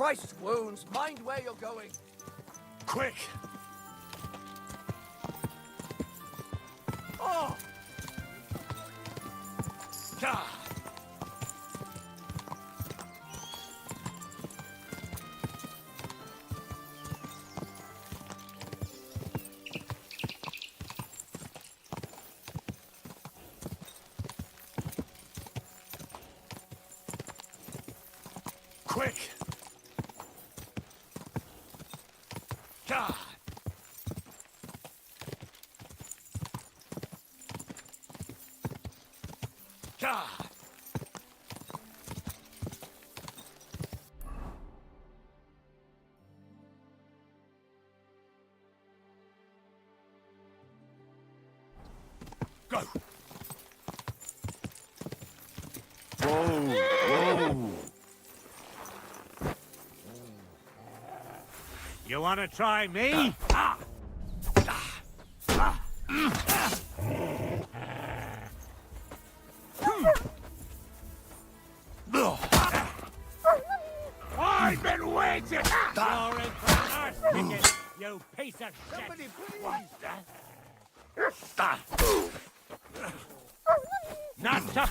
Christ's wounds, mind where you're going. Quick! Oh! Gah! Quick! God! God! Go! Whoa! Whoa! You wanna try me? I've been waiting! You're in for an arse kicking, you piece of shit! Somebody please! Not to...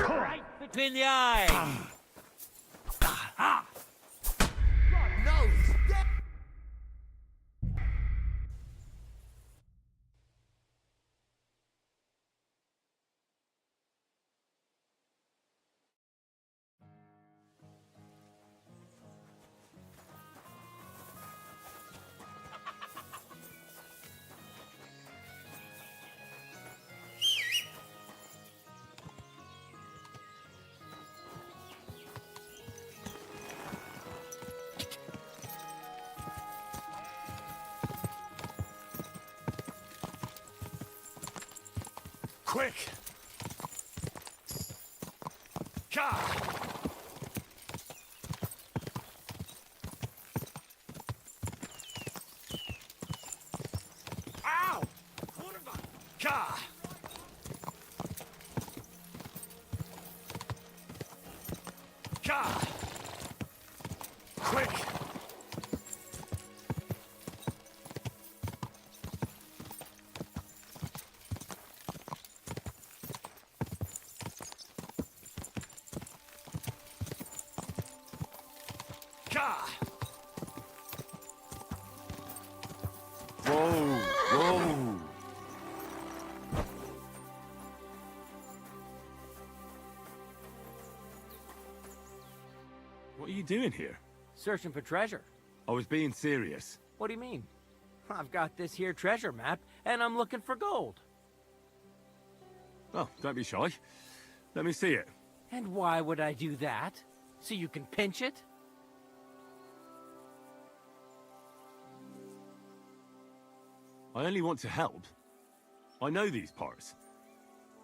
Right between the eyes! No, he's dead! Quick! God! Ow! What am I? God! God! Quick! God! Whoa! Whoa! What are you doing here? Searching for treasure. I was being serious. What do you mean? I've got this here treasure map, and I'm looking for gold. Oh, don't be shy. Let me see it. And why would I do that? So you can pinch it? I only want to help. I know these parts.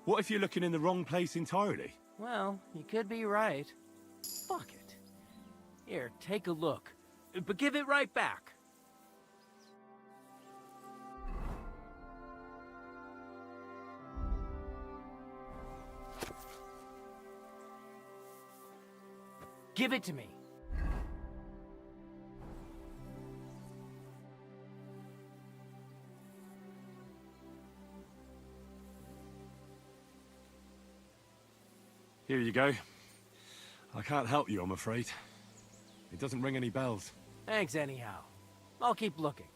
What if you're looking in the wrong place entirely? Well, you could be right. Fuck it. Here, take a look. But give it right back. Give it to me. Here you go. I can't help you, I'm afraid. It doesn't ring any bells. Thanks anyhow. I'll keep looking.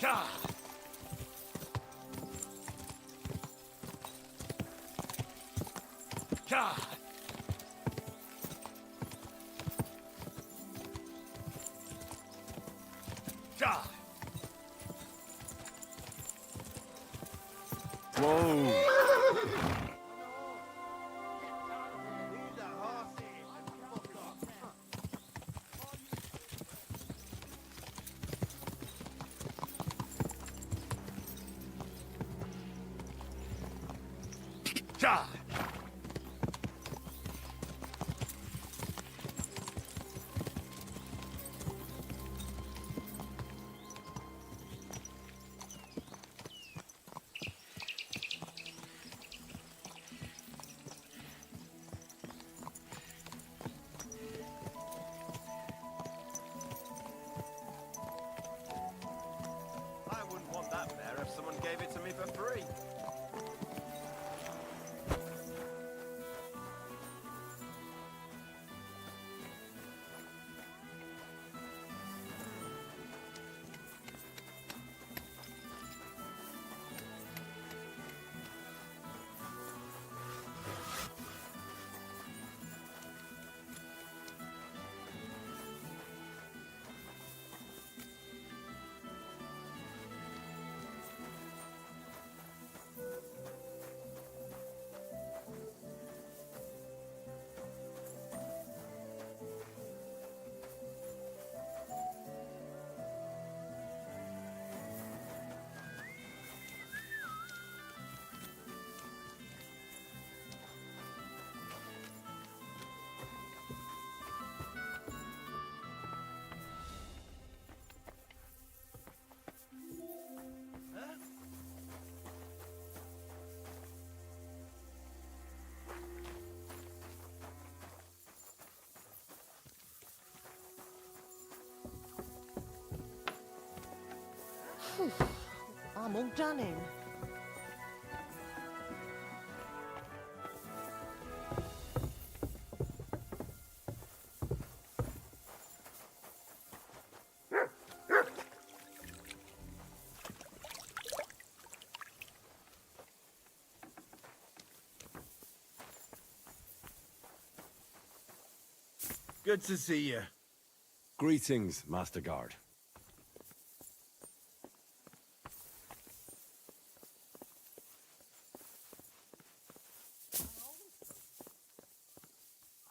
God. God. God. Whoa! God. I wouldn't want that bear if someone gave it to me for free. I'm all done in. Good to see you. Greetings, Master Guard.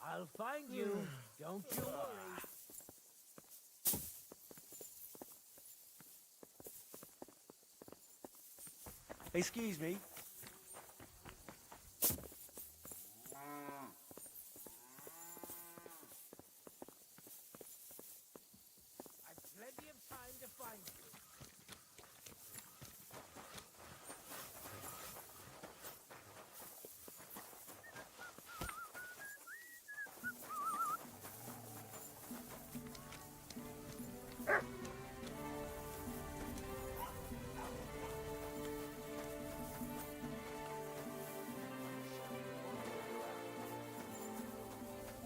I'll find you. Don't you worry. Excuse me. I've plenty of time to find you.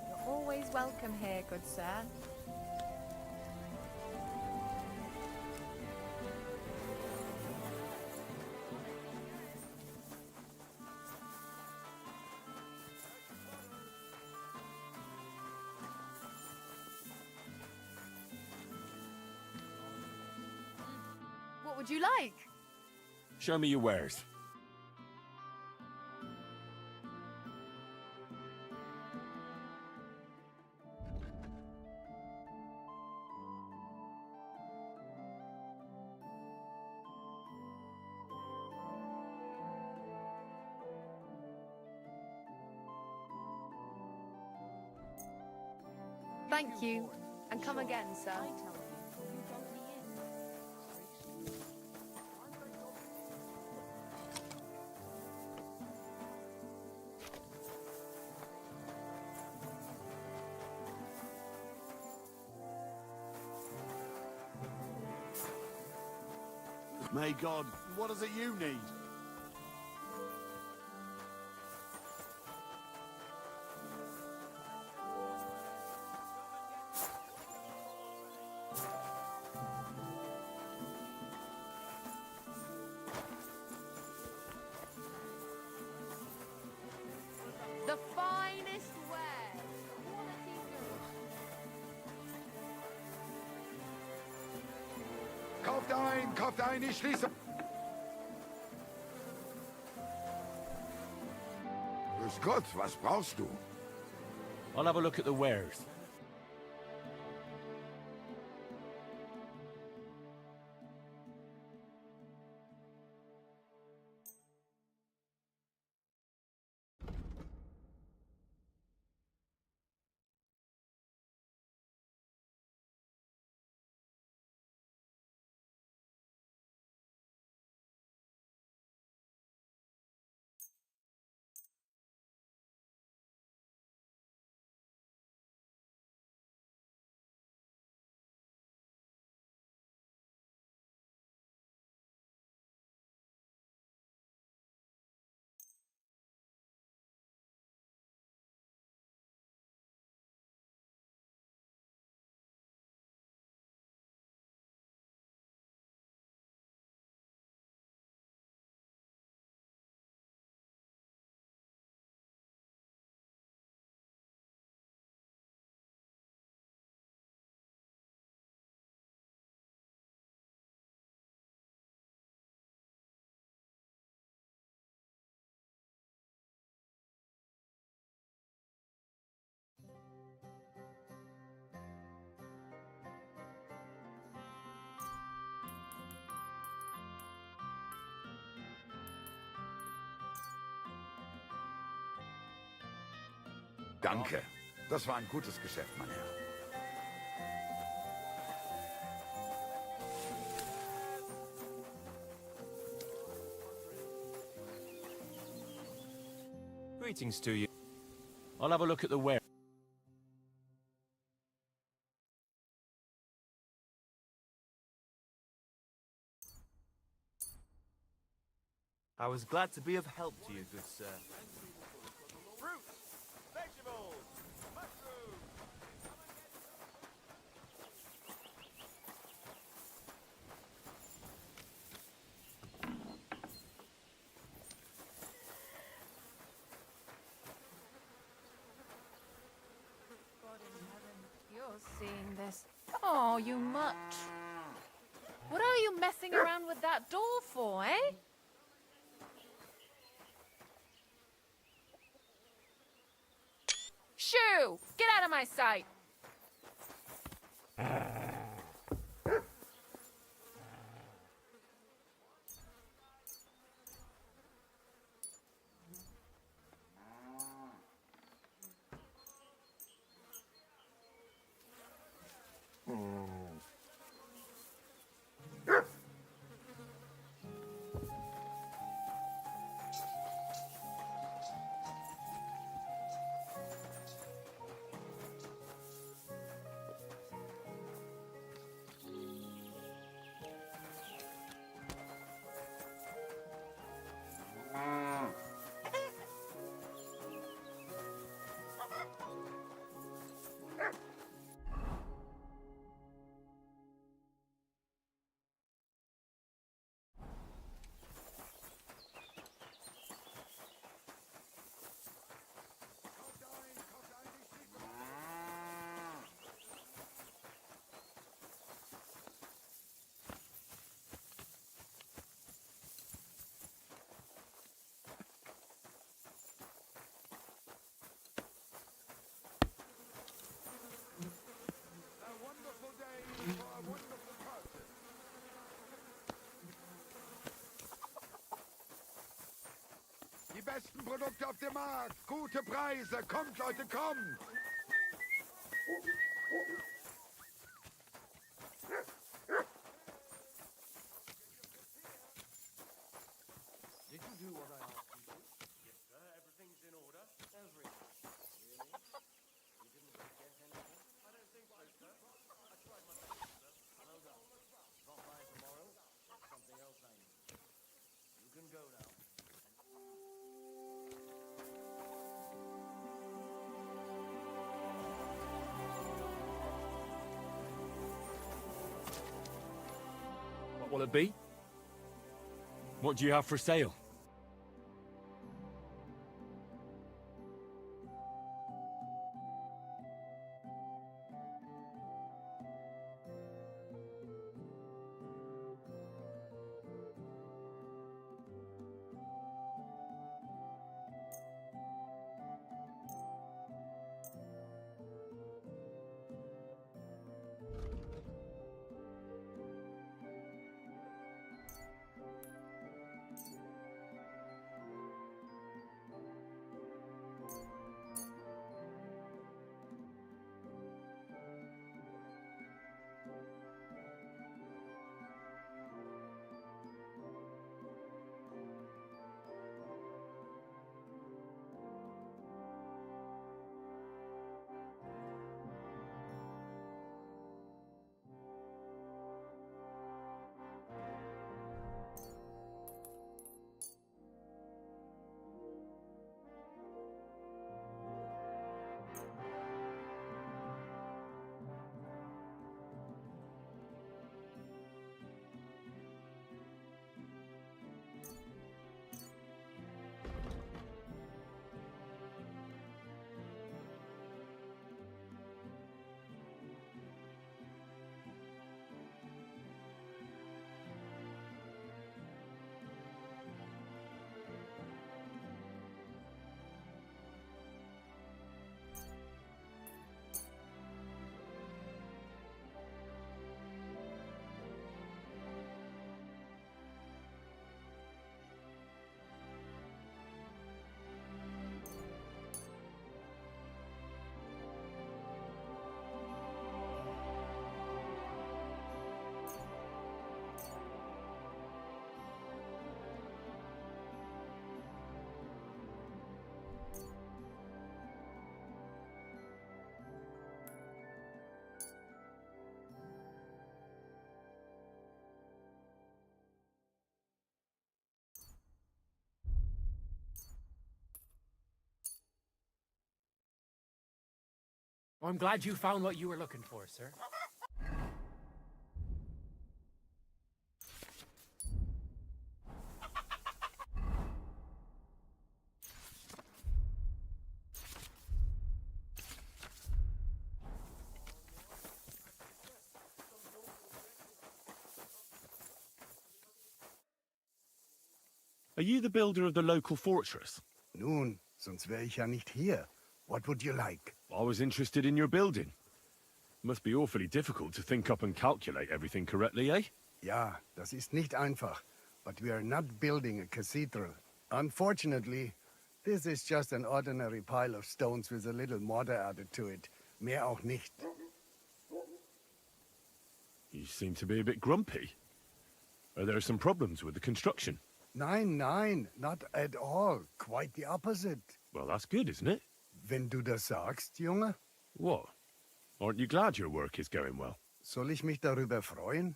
You're always welcome here, good sir. What would you like? Show me your wares. Thank you. And come again, sir. May God, what is it you need? finest wares. Quality goods. Kauft ein, ich schließe. Grüß Gott, was brauchst du? I'll have a look at the wares. Danke. Das war ein gutes Geschäft, mein Herr. Greetings to you. I'll have a look at the wares. I was glad to be of help to you, good sir. Fruits, vegetables, mushrooms. God in heaven, you're seeing this. Oh, you mutt. What are you messing around with that door for, eh? Shoo! Get out of my sight! Die besten Produkte auf dem Markt. Gute Preise. Kommt, Leute, kommt. Did you do what I asked you to? Yes, sir. Everything's in order. Everything. Really? You didn't forget anything? I don't think so, sir. I tried my best, sir. Well done. Not by tomorrow. Something else I need. You can go now. What will it be? What do you have for sale? I'm glad you found what you were looking for, sir. Are you the builder of the local fortress? Nun, sonst wäre ich ja nicht hier. What would you like? I was interested in your building. Must be awfully difficult to think up and calculate everything correctly, eh? Ja, das ist nicht einfach. But we are not building a cathedral. Unfortunately, this is just an ordinary pile of stones with a little mortar added to it. Mehr auch nicht. You seem to be a bit grumpy. Are there some problems with the construction? Nein, nein, not at all. Quite the opposite. Well, that's good, isn't it? Wenn du das sagst, Junge, What? Aren't you glad your work is going well? soll ich mich darüber freuen?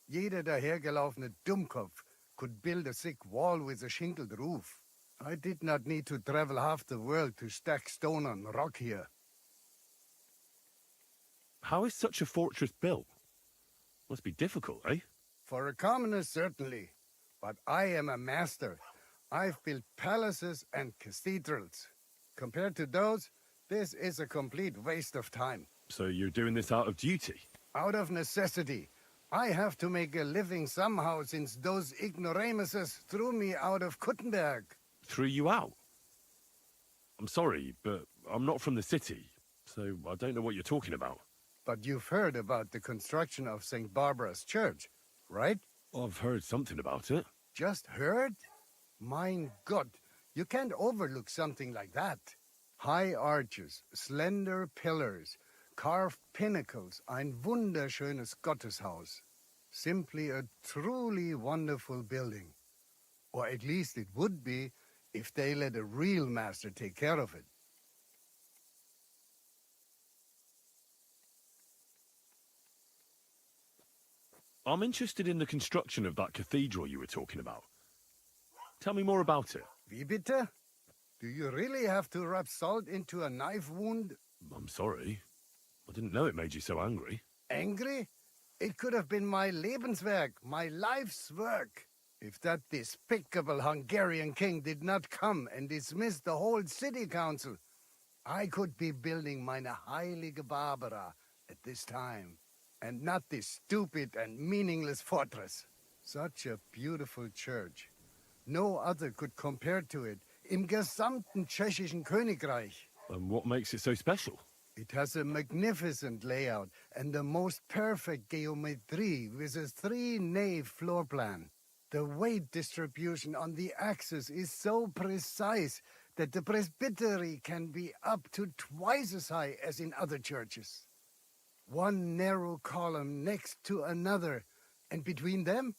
Jeder dahergelaufene Dummkopf could build a thick wall with a shingled roof. I did not need to travel half the world to stack stone on rock here. How is such a fortress built? Must be difficult, eh? For a commoner, certainly. But I am a master. I've built palaces and cathedrals. Compared to those, this is a complete waste of time. So you're doing this out of duty? Out of necessity. I have to make a living somehow since those ignoramuses threw me out of Kuttenberg. Threw you out? I'm sorry, but I'm not from the city, so I don't know what you're talking about. But you've heard about the construction of St. Barbara's Church, right? I've heard something about it. Just heard? Mein Gott, you can't overlook something like that. High arches, slender pillars, carved pinnacles, ein wunderschönes Gotteshaus. Simply a truly wonderful building. Or at least it would be if they let a real master take care of it. I'm interested in the construction of that cathedral you were talking about. Tell me more about it. Wie bitte? Do you really have to rub salt into a knife wound? I'm sorry. I didn't know it made you so angry. Angry? It could have been my Lebenswerk, my life's work. If that despicable Hungarian king did not come and dismiss the whole city council, I could be building meine heilige Barbara at this time, and not this stupid and meaningless fortress. Such a beautiful church. No other could compare to it im gesamten tschechischen Königreich. And what makes it so special? It has a magnificent layout and the most perfect geometry with a 3-nave floor plan. The weight distribution on the axis is so precise that the presbytery can be up to twice as high as in other churches. One narrow column next to another, and between them,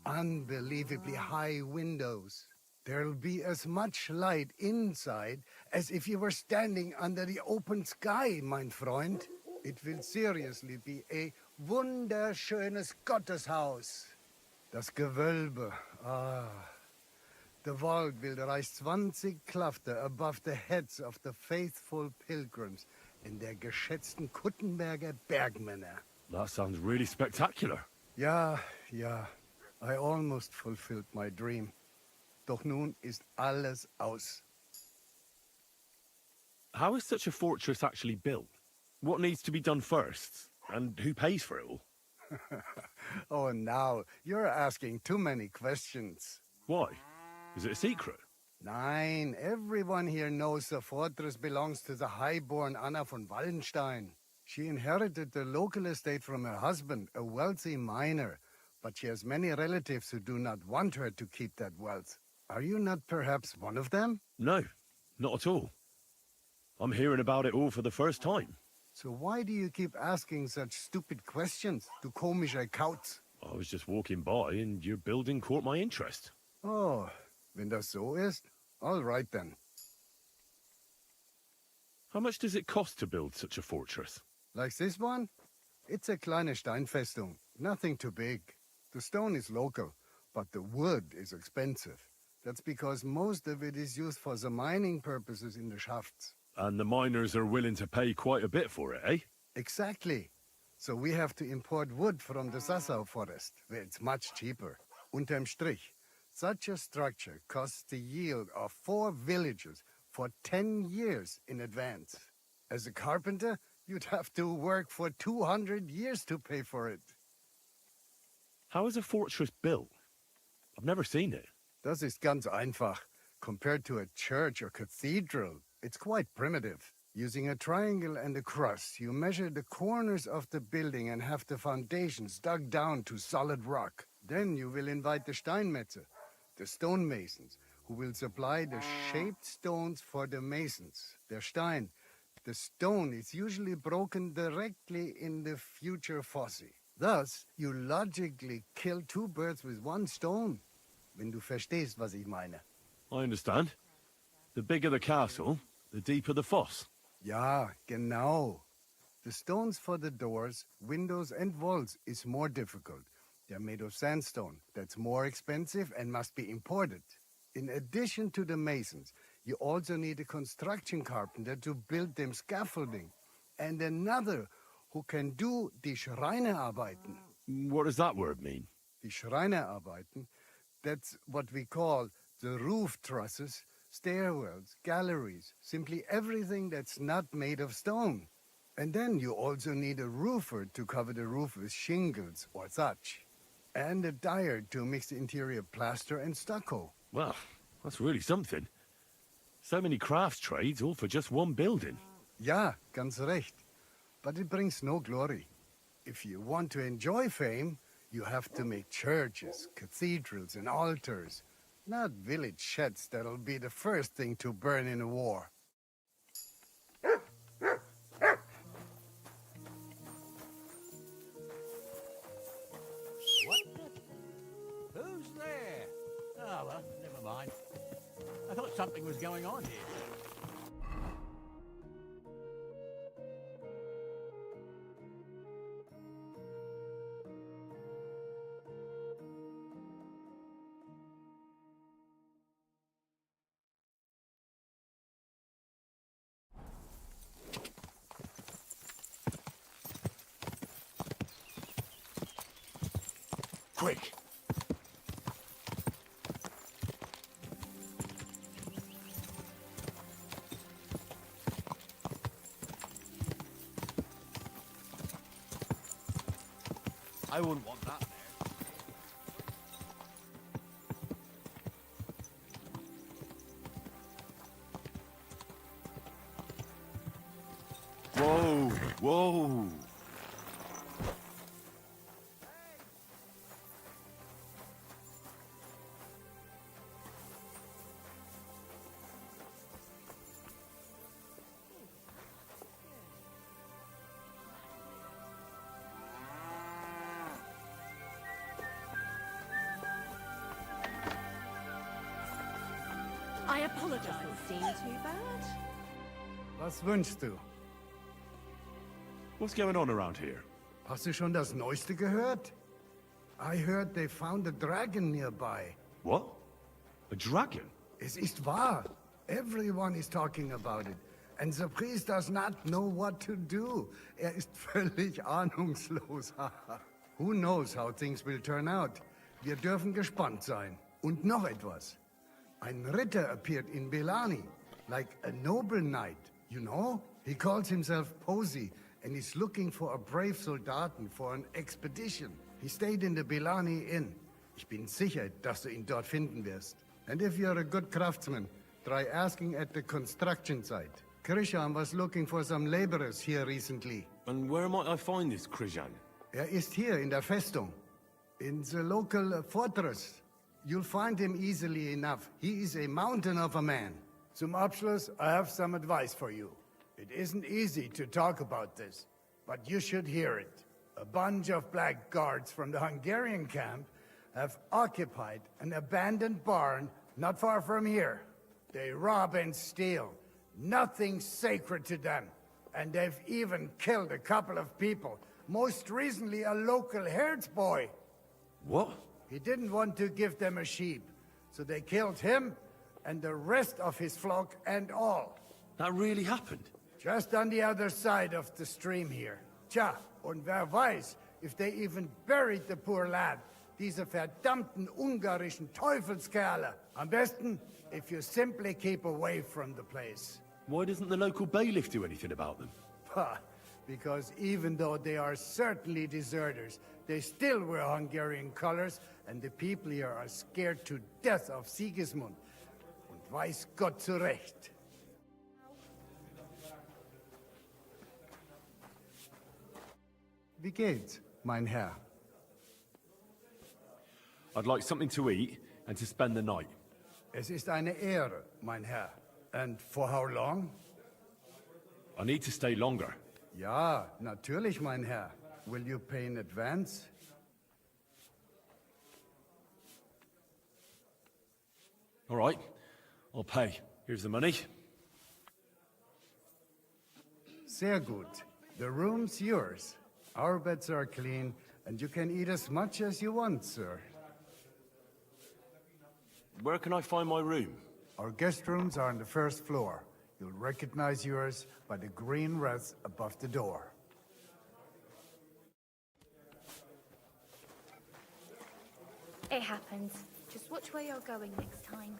unbelievably high windows. There'll be as much light inside as if you were standing under the open sky, mein Freund. It will seriously be a wunderschönes Gotteshaus. Das Gewölbe, The vault will rise 20 Klafter above the heads of the faithful pilgrims in der geschätzten Kuttenberger Bergmänner. That sounds really spectacular. Ja, ja, I almost fulfilled my dream. Doch nun ist alles aus. How is such a fortress actually built? What needs to be done first? And who pays for it all? Oh, now, you're asking too many questions. Why? Is it a secret? Nein, everyone here knows the fortress belongs to the highborn Anna von Wallenstein. She inherited the local estate from her husband, a wealthy miner, but she has many relatives who do not want her to keep that wealth. Are you not perhaps one of them? No, not at all. I'm hearing about it all for the first time. So why do you keep asking such stupid questions, du komischer Kauz? I was just walking by and your building caught my interest. Oh, wenn das so ist, all right then. How much does it cost to build such a fortress? Like this one? It's a kleine Steinfestung, nothing too big. The stone is local, but the wood is expensive. That's because most of it is used for the mining purposes in the shafts. And the miners are willing to pay quite a bit for it, eh? Exactly. So we have to import wood from the Sassau forest, where it's much cheaper. Unterm Strich, such a structure costs the yield of 4 villages for 10 years in advance. As a carpenter, you'd have to work for 200 years to pay for it. How is a fortress built? I've never seen it. Das ist ganz einfach. Compared to a church or cathedral, it's quite primitive. Using a triangle and a cross, you measure the corners of the building and have the foundations dug down to solid rock. Then you will invite the Steinmetze, the stonemasons, who will supply the shaped stones for the masons. Der Stein. The stone is usually broken directly in the future fosse. Thus, you logically kill 2 birds with 1 stone. Wenn du verstehst, was ich meine. I understand. The bigger the castle, the deeper the foss. Ja, genau. The stones for the doors, windows and walls is more difficult. They're made of sandstone. That's more expensive and must be imported. In addition to the masons, you also need a construction carpenter to build them scaffolding. And another who can do die Schreinerarbeiten. What does that word mean? Die Schreinerarbeiten, that's what we call the roof trusses, stairwells, galleries, simply everything that's not made of stone. And then you also need a roofer to cover the roof with shingles or thatch. And a dyer to mix the interior plaster and stucco. Well, that's really something. So many crafts trades, all for just one building. Ja, ganz recht. But it brings no glory. If you want to enjoy fame, you have to make churches, cathedrals, and altars. Not village sheds that'll be the first thing to burn in a war. What the? Who's there? Oh, well, never mind. I thought something was going on here. Quick! I wouldn't want that there. Whoa! Whoa! I apologize. Seem too bad. Was wünschst du? What's going on around here? Hast du schon das Neueste gehört? I heard they found a dragon nearby. What? A dragon? Es ist wahr. Everyone is talking about it. And the priest does not know what to do. Ist völlig ahnungslos. Who knows how things will turn out? Wir dürfen gespannt sein. Und noch etwas. Ein Ritter appeared in Belani, like a noble knight, you know? He calls himself Posey, and is looking for a brave Soldaten for an expedition. He stayed in the Belani Inn. Ich bin sicher, dass du ihn dort finden wirst. And if you're a good craftsman, try asking at the construction site. Krishan was looking for some laborers here recently. And where might I find this Krijan? Ist hier in der Festung. In the local fortress. You'll find him easily enough. He is a mountain of a man. Zum Abschluss, I have some advice for you. It isn't easy to talk about this, but you should hear it. A bunch of black guards from the Hungarian camp have occupied an abandoned barn not far from here. They rob and steal. Nothing sacred to them. And they've even killed a couple of people. Most recently, a local herds boy. What? He didn't want to give them a sheep, so they killed him and the rest of his flock and all. That really happened? Just on the other side of the stream here. Tja, und wer weiß, if they even buried the poor lad. Diese verdammten ungarischen Teufelskerle. Am besten, if you simply keep away from the place. Why doesn't the local bailiff do anything about them? Ha! Because even though they are certainly deserters, they still wear Hungarian colors, and the people here are scared to death of Sigismund. Und weiß Gott zu Recht. Wie geht's, mein Herr? I'd like something to eat and to spend the night. Es ist eine Ehre, mein Herr. And for how long? I need to stay longer. Ja, natürlich, mein Herr. Will you pay in advance? All right, I'll pay. Here's the money. Sehr gut. The room's yours. Our beds are clean, and you can eat as much as you want, sir. Where can I find my room? Our guest rooms are on the first floor. You'll recognize yours by the green wreath above the door. It happens. Just watch where you're going next time.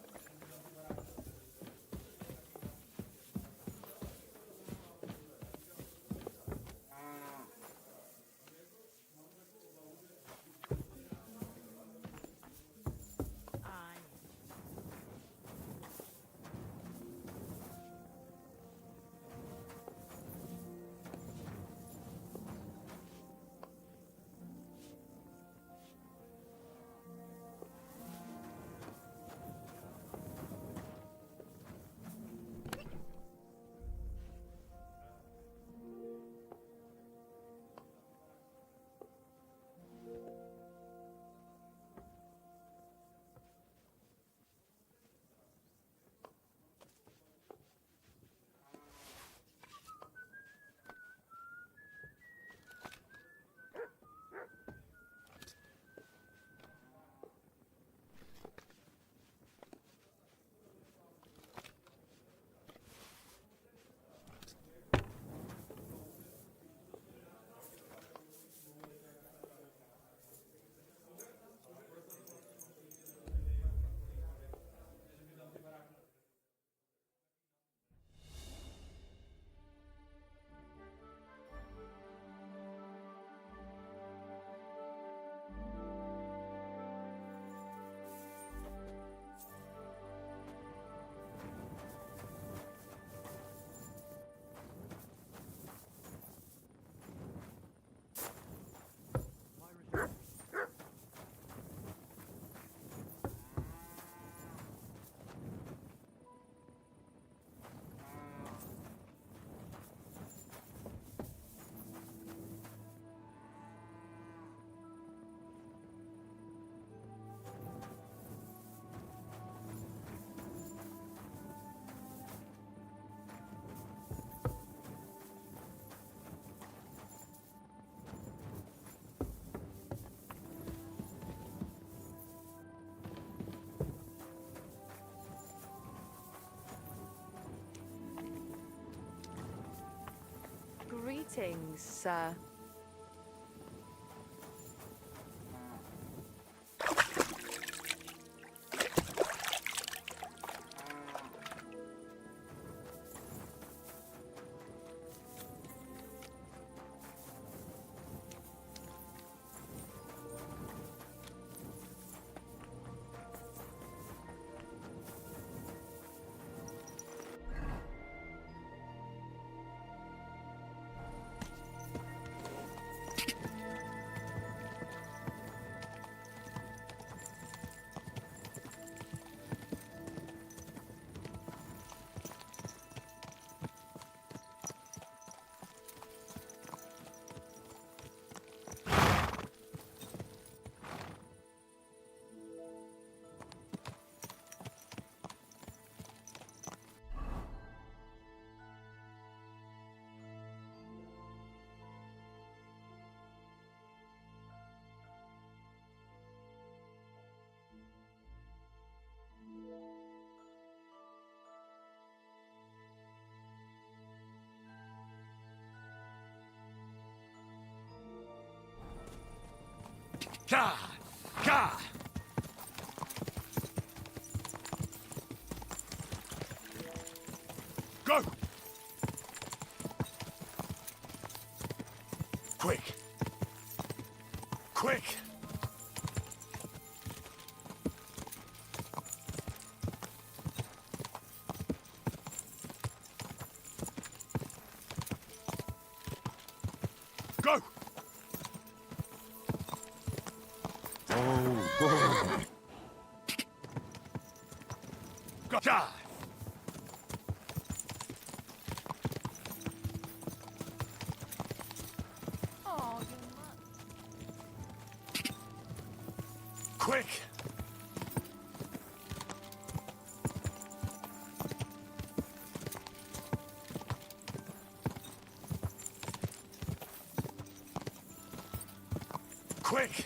Greetings, sir. Ka! Ka! Go! Quick! Quick! Go! Oh, go! Die! Oh, you mutt. Quick! Quick!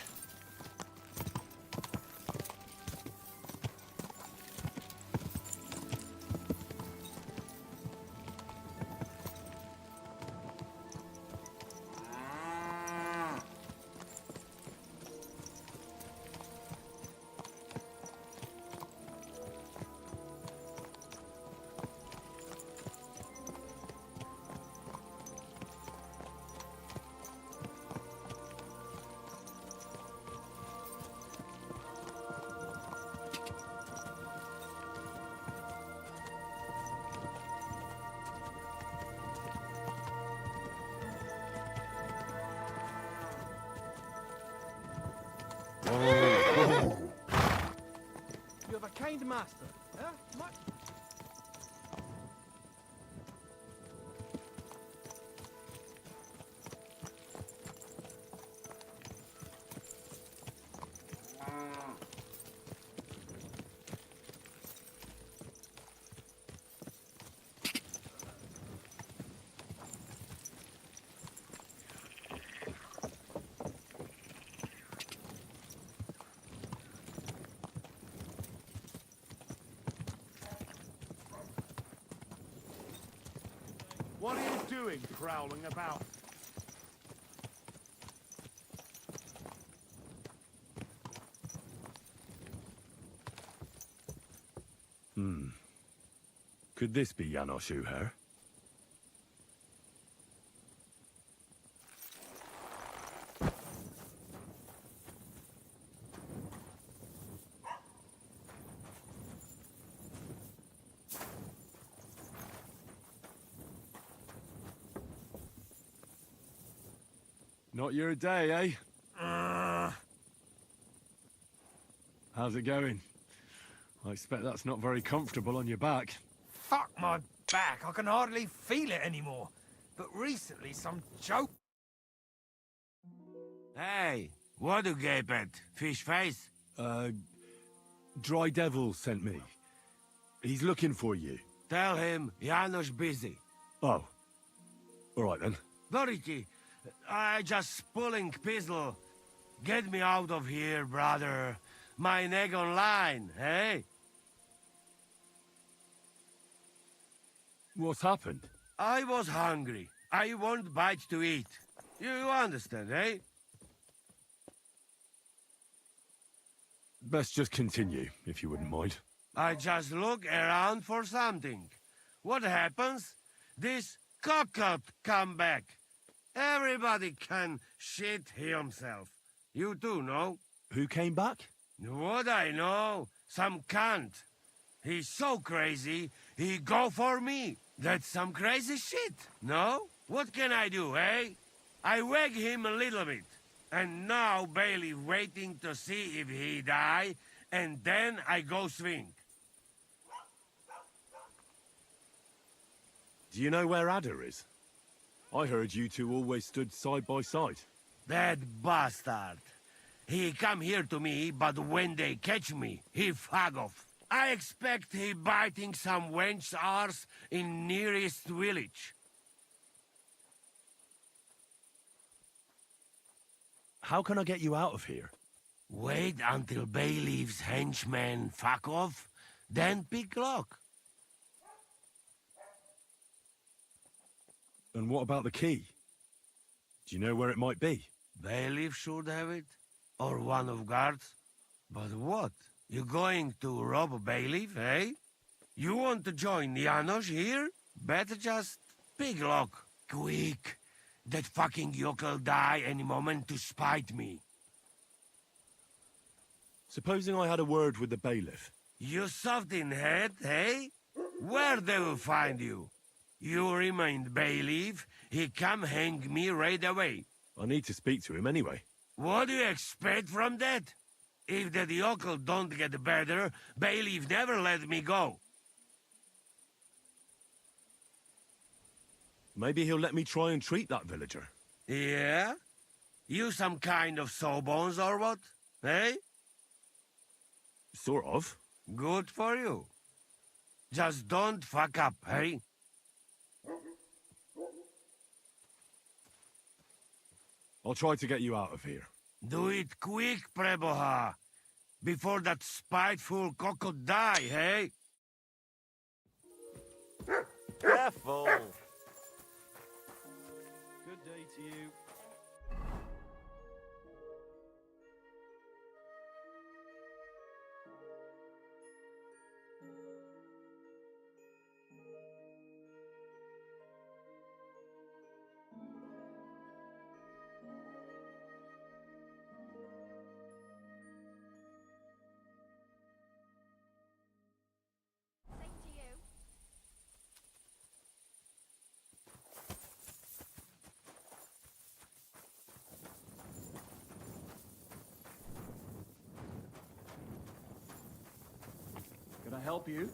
You have a kind master, eh? Much. What are you doing, prowling about? Could this be Janos Uher? Not your day, eh? How's it going? I expect that's not very comfortable on your back. Fuck my back, I can hardly feel it anymore. But recently some joke... Hey, what do you gape at? Fish face? Dry Devil sent me. He's looking for you. Tell him Janos busy. Oh. All right, then. Dority, I just pulling pistol. Get me out of here, brother. My neck on line, hey? What's happened? I was hungry. I want bite to eat. You understand, eh? Best just continue, if you wouldn't mind. I just look around for something. What happens? This cock-up come back. Everybody can shit himself. You too, no? Who came back? What I know? Some cunt. He's so crazy, he go for me. That's some crazy shit, no? What can I do, eh? I wag him a little bit. And now Bailey waiting to see if he die, and then I go swing. Do you know where Ada is? I heard you two always stood side by side. That bastard. He come here to me, but when they catch me, he fuck off. I expect he biting some wench's arse in nearest village. How can I get you out of here? Wait until Bailiff's henchmen fuck off, then pick lock. And what about the key? Do you know where it might be? Bailiff should have it. Or one of guards? But what? You going to rob a bailiff, eh? You want to join Janos here? Better just pick lock. Quick! That fucking yokel die any moment to spite me. Supposing I had a word with the bailiff. You soft in head, eh? Where they will find you? You remain bailiff, he come hang me right away. I need to speak to him anyway. What do you expect from that? If that yokel don't get better, bailiff never let me go. Maybe he'll let me try and treat that villager. Yeah? You some kind of sawbones or what? Eh? Sort of. Good for you. Just don't fuck up, eh? I'll try to get you out of here. Do it quick, Preboha. Before that spiteful cockle die, eh? Careful! Good day to you. Same to you. Can I help you?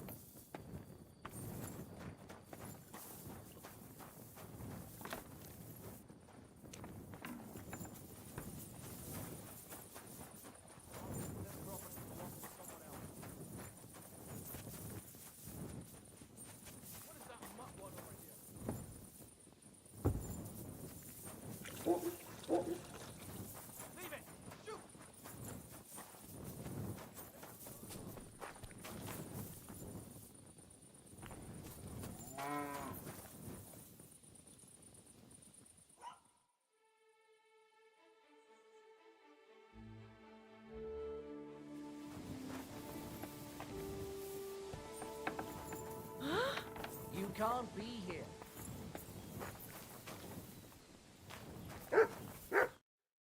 You can't be here.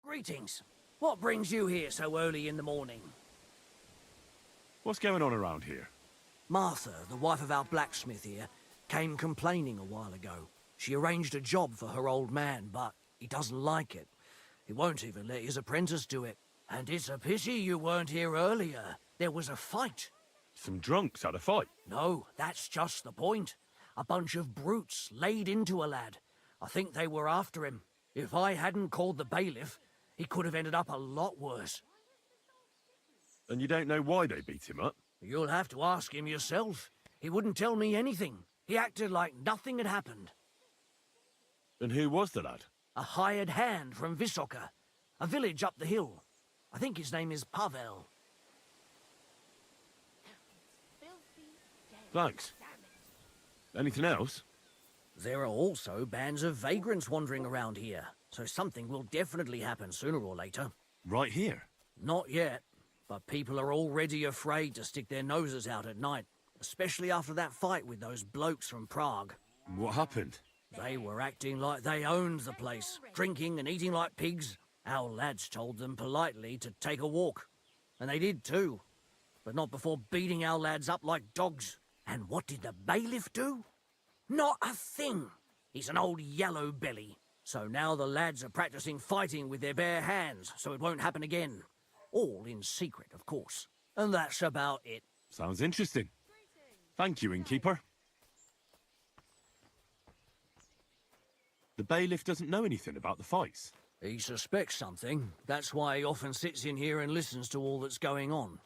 Greetings. What brings you here so early in the morning? What's going on around here? Martha, the wife of our blacksmith here, came complaining a while ago. She arranged a job for her old man, but he doesn't like it. He won't even let his apprentice do it. And it's a pity you weren't here earlier. There was a fight. Some drunks had a fight. No, that's just the point. A bunch of brutes laid into a lad. I think they were after him. If I hadn't called the bailiff, he could have ended up a lot worse. And you don't know why they beat him up? You'll have to ask him yourself. He wouldn't tell me anything. He acted like nothing had happened. And who was the lad? A hired hand from Visoka, a village up the hill. I think his name is Pavel. Thanks. Anything else? There are also bands of vagrants wandering around here, so something will definitely happen sooner or later. Right here? Not yet, but people are already afraid to stick their noses out at night, especially after that fight with those blokes from Prague. What happened? They were acting like they owned the place, drinking and eating like pigs. Our lads told them politely to take a walk, and they did too, but not before beating our lads up like dogs. And what did the bailiff do? Not a thing. He's an old yellow belly. So now the lads are practicing fighting with their bare hands, so it won't happen again. All in secret, of course. And that's about it. Sounds interesting. Thank you, innkeeper. The bailiff doesn't know anything about the fights. He suspects something. That's why he often sits in here and listens to all that's going on.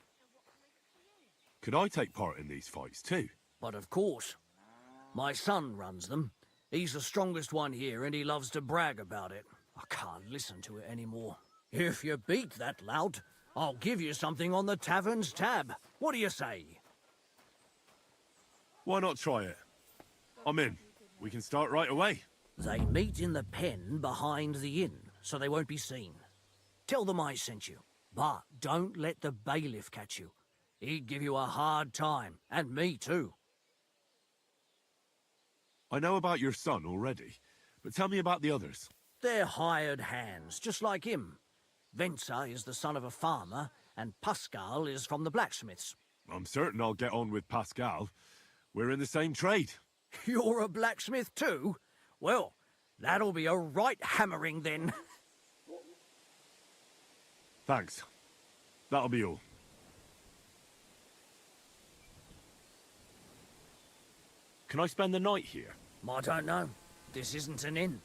Could I take part in these fights too? But of course. My son runs them. He's the strongest one here and he loves to brag about it. I can't listen to it anymore. If you beat that lout, I'll give you something on the tavern's tab. What do you say? Why not try it? I'm in. We can start right away. They meet in the pen behind the inn, so they won't be seen. Tell them I sent you. But don't let the bailiff catch you. He'd give you a hard time, and me too. I know about your son already, but tell me about the others. They're hired hands, just like him. Venza is the son of a farmer, and Pascal is from the blacksmiths. I'm certain I'll get on with Pascal. We're in the same trade. You're a blacksmith too? Well, that'll be a right hammering then. Thanks. That'll be all. Can I spend the night here? I don't know. This isn't an inn.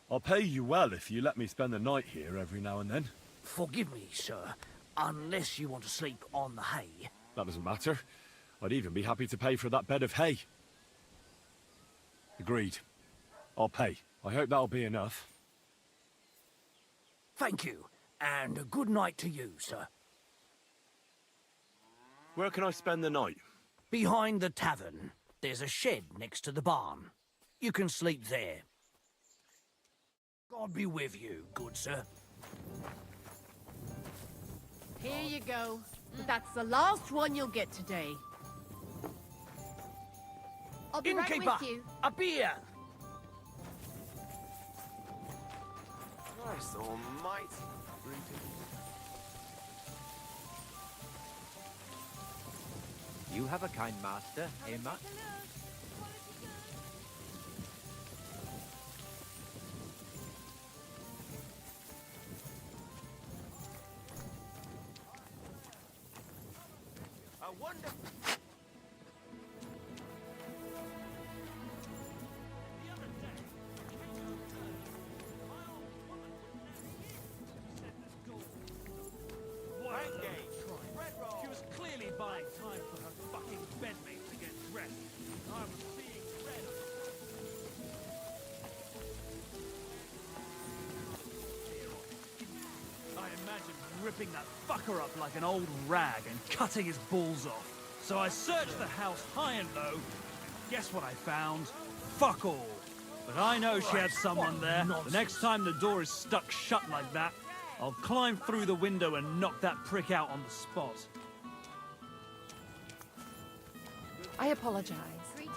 I'll pay you well if you let me spend the night here every now and then. Forgive me, sir, unless you want to sleep on the hay. That doesn't matter. I'd even be happy to pay for that bed of hay. Agreed. I'll pay. I hope that'll be enough. Thank you, and a good night to you, sir. Where can I spend the night? Behind the tavern, there's a shed next to the barn. You can sleep there. God be with you, good sir. Here you go. That's the last one you'll get today. I'll be right Innkeeper, with you. a beer! Christ almighty. You have a kind master, eh, Matt? A wonderful... She was clearly buying time for her fucking bedmate to get dressed. I was seeing red. I imagine ripping that fucker up like an old rag and cutting his balls off. So I searched the house high and low. And guess what I found? Fuck all. But I know she had someone there. The next time the door is stuck shut like that, I'll climb through the window and knock that prick out on the spot. I apologize. Greetings.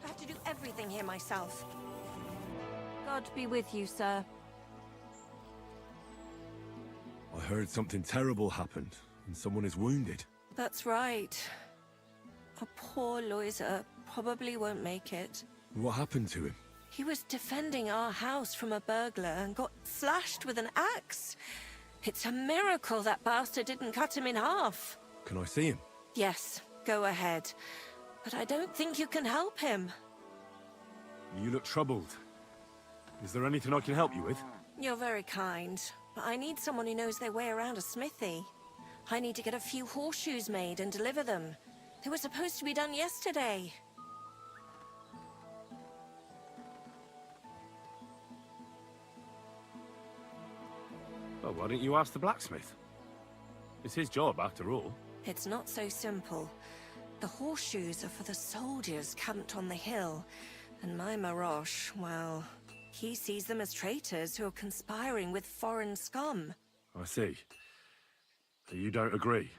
I have to do everything here myself. God be with you, sir. I heard something terrible happened, and someone is wounded. That's right. Our poor Loiser probably won't make it. What happened to him? He was defending our house from a burglar and got slashed with an axe. It's a miracle that bastard didn't cut him in half. Can I see him? Yes, go ahead. But I don't think you can help him. You look troubled. Is there anything I can help you with? You're very kind, but I need someone who knows their way around a smithy. I need to get a few horseshoes made and deliver them. They were supposed to be done yesterday. Well, why don't you ask the blacksmith? It's his job, after all. It's not so simple. The horseshoes are for the soldiers camped on the hill, and my Marosh, well, he sees them as traitors who are conspiring with foreign scum. I see. You don't agree?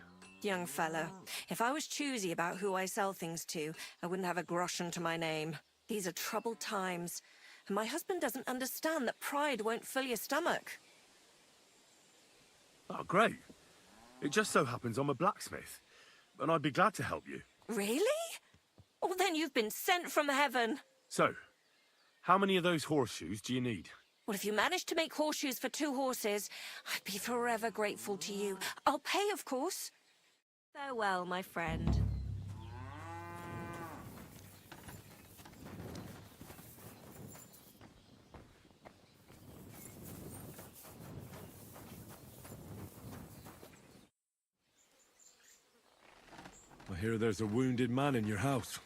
Young fella, if I was choosy about who I sell things to, I wouldn't have a groschen to my name. These are troubled times, and my husband doesn't understand that pride won't fill your stomach. Oh, great. It just so happens I'm a blacksmith, and I'd be glad to help you. Really? Well, then you've been sent from heaven. So, how many of those horseshoes do you need? Well, if you manage to make horseshoes for 2 horses, I'd be forever grateful to you. I'll pay, of course. Farewell, my friend. hear there's a wounded man in your house.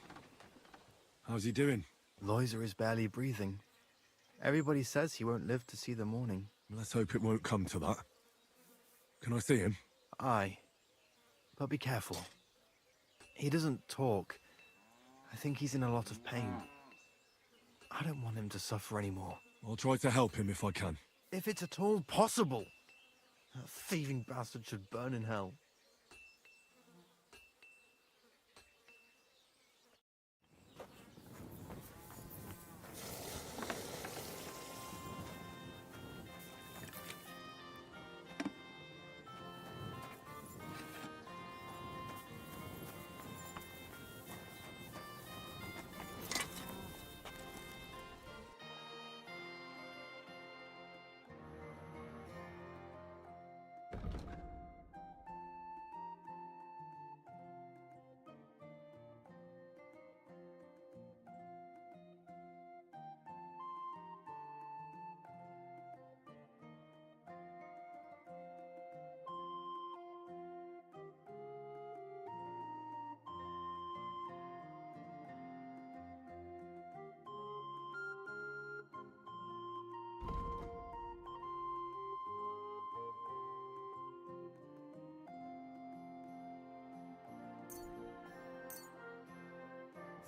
How's he doing? Loiser is barely breathing. Everybody says he won't live to see the morning. Let's hope it won't come to that. Can I see him? Aye. But be careful. He doesn't talk. I think he's in a lot of pain. I don't want him to suffer anymore. I'll try to help him if I can. If it's at all possible. That thieving bastard should burn in hell.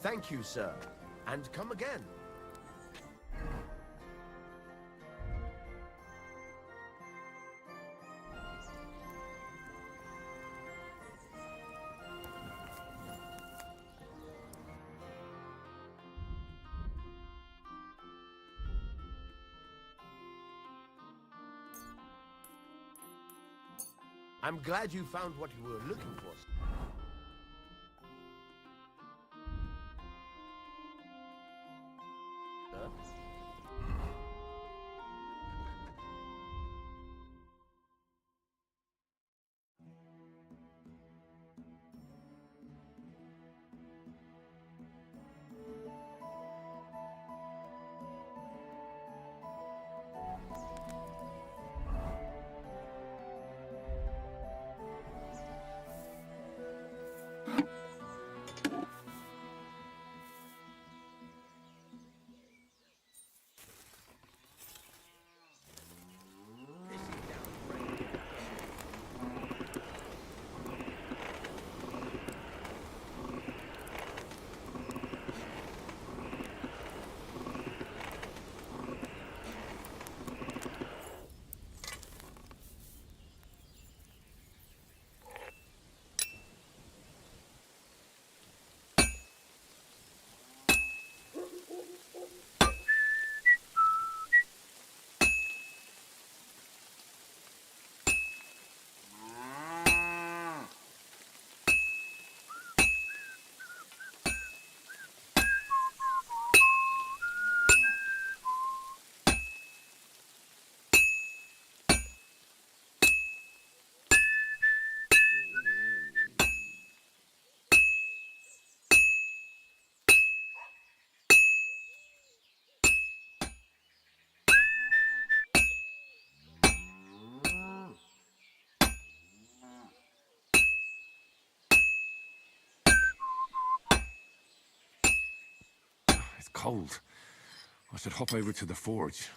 Thank you, sir. And come again. I'm glad you found what you were looking for. It's cold. I should hop over to the forge.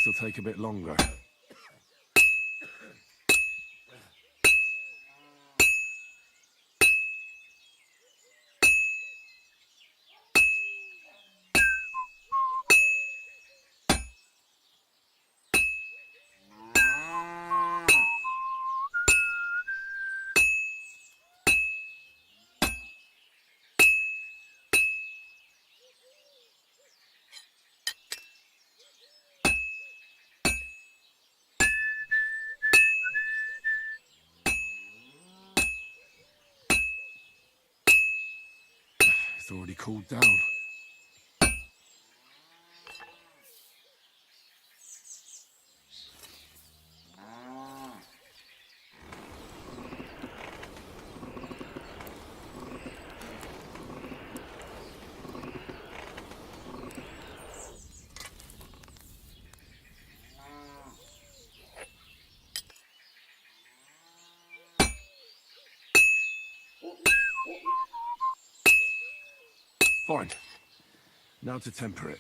This'll take a bit longer. It's already cooled down. Fine. Now to temper it.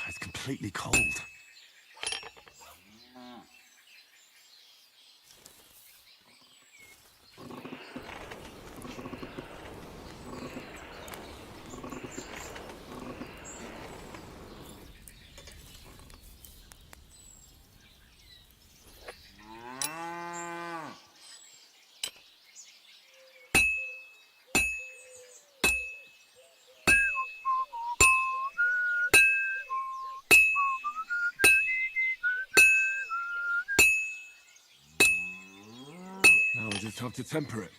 It's completely cold. Now I just have to temper it.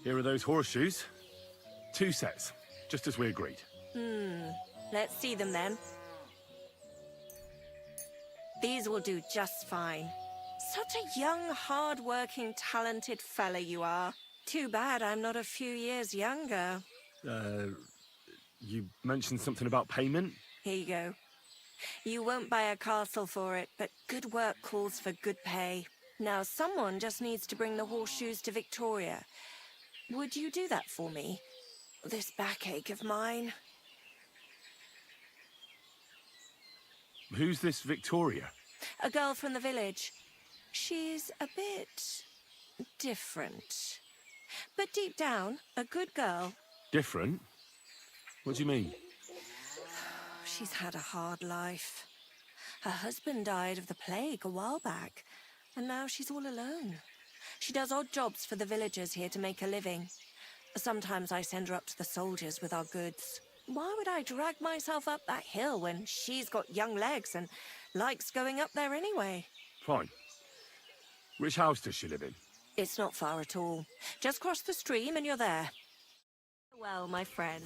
Here are those horseshoes. 2 sets, just as we agreed. Let's see them then. These will do just fine. Such a young, hard-working, talented fella you are. Too bad I'm not a few years younger. You mentioned something about payment? Here you go. You won't buy a castle for it, but good work calls for good pay. Now, someone just needs to bring the horseshoes to Victoria. Would you do that for me? This backache of mine. Who's this Victoria? A girl from the village. She's a bit different. But deep down, a good girl. Different? What do you mean? She's had a hard life. Her husband died of the plague a while back, and now she's all alone. She does odd jobs for the villagers here to make a living. Sometimes I send her up to the soldiers with our goods. Why would I drag myself up that hill when she's got young legs and likes going up there anyway? Fine. Which house does she live in? It's not far at all. Just cross the stream and you're there. Well, my friend.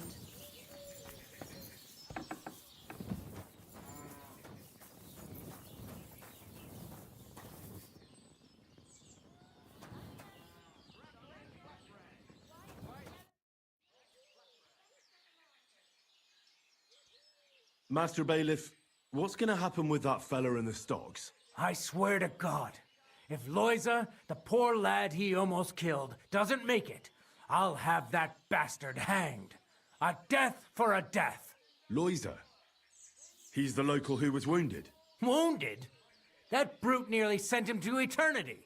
Master Bailiff, what's gonna happen with that fella in the stocks? I swear to God, if Loiza, the poor lad he almost killed, doesn't make it, I'll have that bastard hanged. A death for a death. Loiza? He's the local who was wounded? Wounded? That brute nearly sent him to eternity.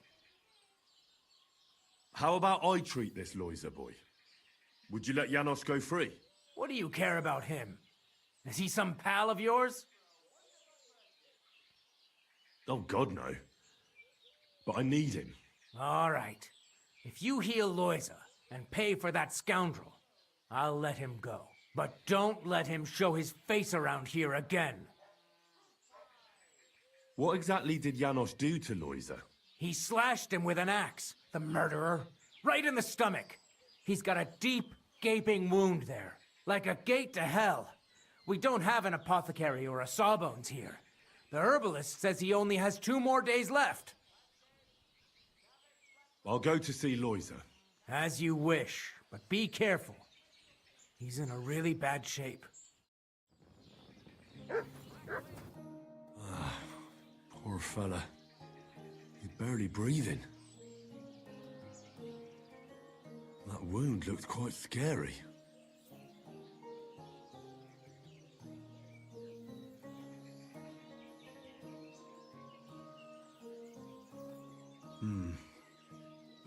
How about I treat this Loiza boy? Would you let Janos go free? What do you care about him? Is he some pal of yours? Oh, God, no. But I need him. All right. If you heal Loiza and pay for that scoundrel, I'll let him go. But don't let him show his face around here again. What exactly did Janos do to Loiza? He slashed him with an axe, the murderer, right in the stomach. He's got a deep, gaping wound there, like a gate to hell. We don't have an apothecary or a sawbones here. The herbalist says he only has 2 more days left. I'll go to see Loiza. As you wish, but be careful. He's in a really bad shape. Poor fella. He's barely breathing. That wound looked quite scary.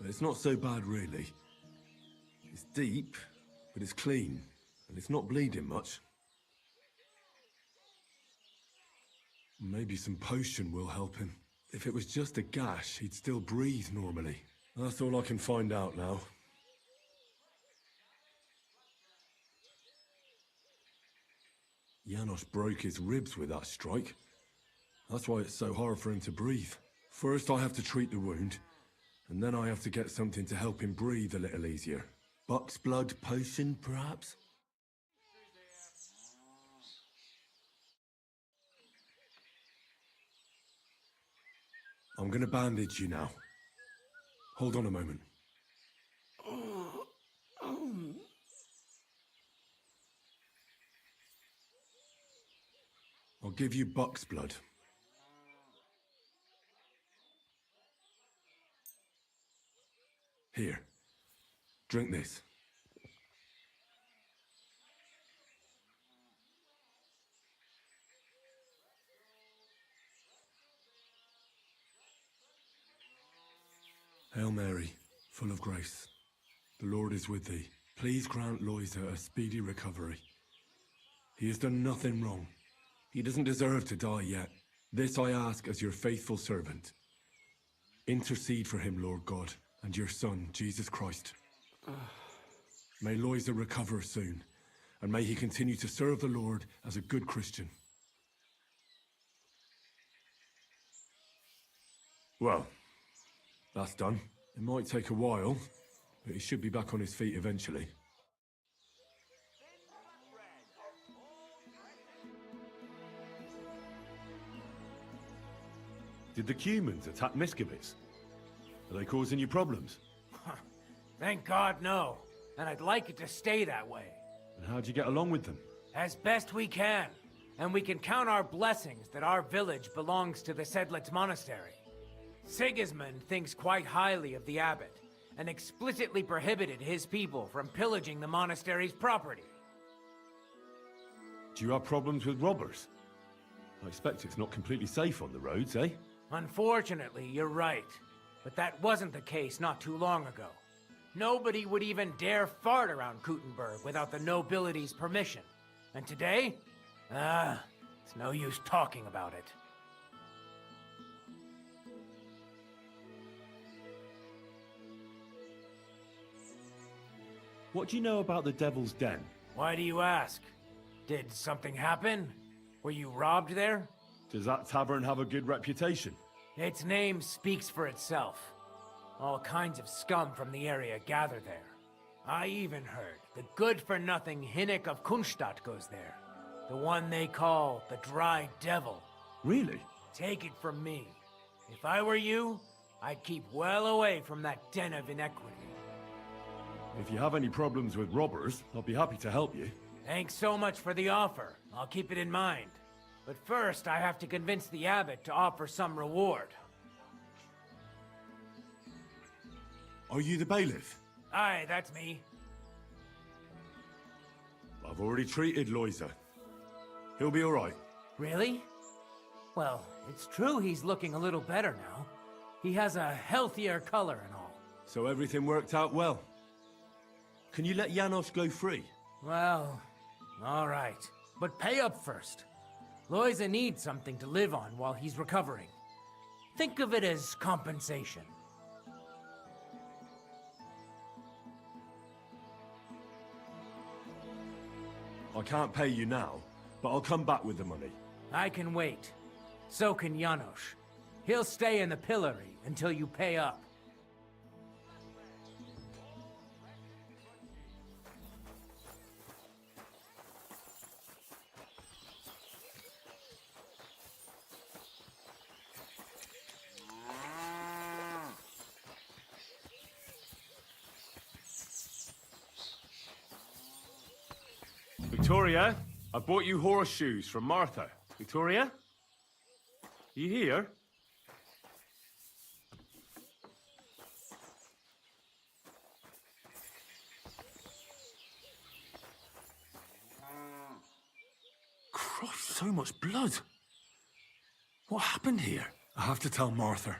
But it's not so bad, really. It's deep, but it's clean, and it's not bleeding much. Maybe some potion will help him. If it was just a gash, he'd still breathe normally. That's all I can find out now. Janos broke his ribs with that strike. That's why it's so hard for him to breathe. First I have to treat the wound, and then I have to get something to help him breathe a little easier. Buck's blood potion, perhaps? I'm gonna bandage you now. Hold on a moment. I'll give you Buck's blood. Here. Drink this. Hail Mary, full of grace. The Lord is with thee. Please grant Loiza a speedy recovery. He has done nothing wrong. He doesn't deserve to die yet. This I ask as your faithful servant. Intercede for him, Lord God, and your Son, Jesus Christ. May Loiza recover soon, and may he continue to serve the Lord as a good Christian. Well, that's done. It might take a while, but he should be back on his feet eventually. Did the Cumans attack Miscavige? Are they causing you problems? Thank God, no. And I'd like it to stay that way. And how'd you get along with them? As best we can. And we can count our blessings that our village belongs to the Sedlitz Monastery. Sigismund thinks quite highly of the abbot, and explicitly prohibited his people from pillaging the monastery's property. Do you have problems with robbers? I expect it's not completely safe on the roads, eh? Unfortunately, you're right. But that wasn't the case not too long ago. Nobody would even dare fart around Kuttenberg without the nobility's permission. And today? It's no use talking about it. What do you know about the Devil's Den? Why do you ask? Did something happen? Were you robbed there? Does that tavern have a good reputation? Its name speaks for itself. All kinds of scum from the area gather there. I even heard the good-for-nothing Hinnik of Kunstadt goes there. The one they call the Dry Devil. Really? Take it from me. If I were you, I'd keep well away from that den of inequity. If you have any problems with robbers, I'll be happy to help you. Thanks so much for the offer. I'll keep it in mind. But first, I have to convince the abbot to offer some reward. Are you the bailiff? Aye, that's me. I've already treated Loiser. He'll be all right. Really? Well, it's true he's looking a little better now. He has a healthier color and all. So everything worked out well. Can you let Janos go free? Well, all right. But pay up first. Loiza needs something to live on while he's recovering. Think of it as compensation. I can't pay you now, but I'll come back with the money. I can wait. So can Janos. He'll stay in the pillory until you pay up. Victoria, I bought you horseshoes from Martha. Victoria? You here? Christ, so much blood. What happened here? I have to tell Martha.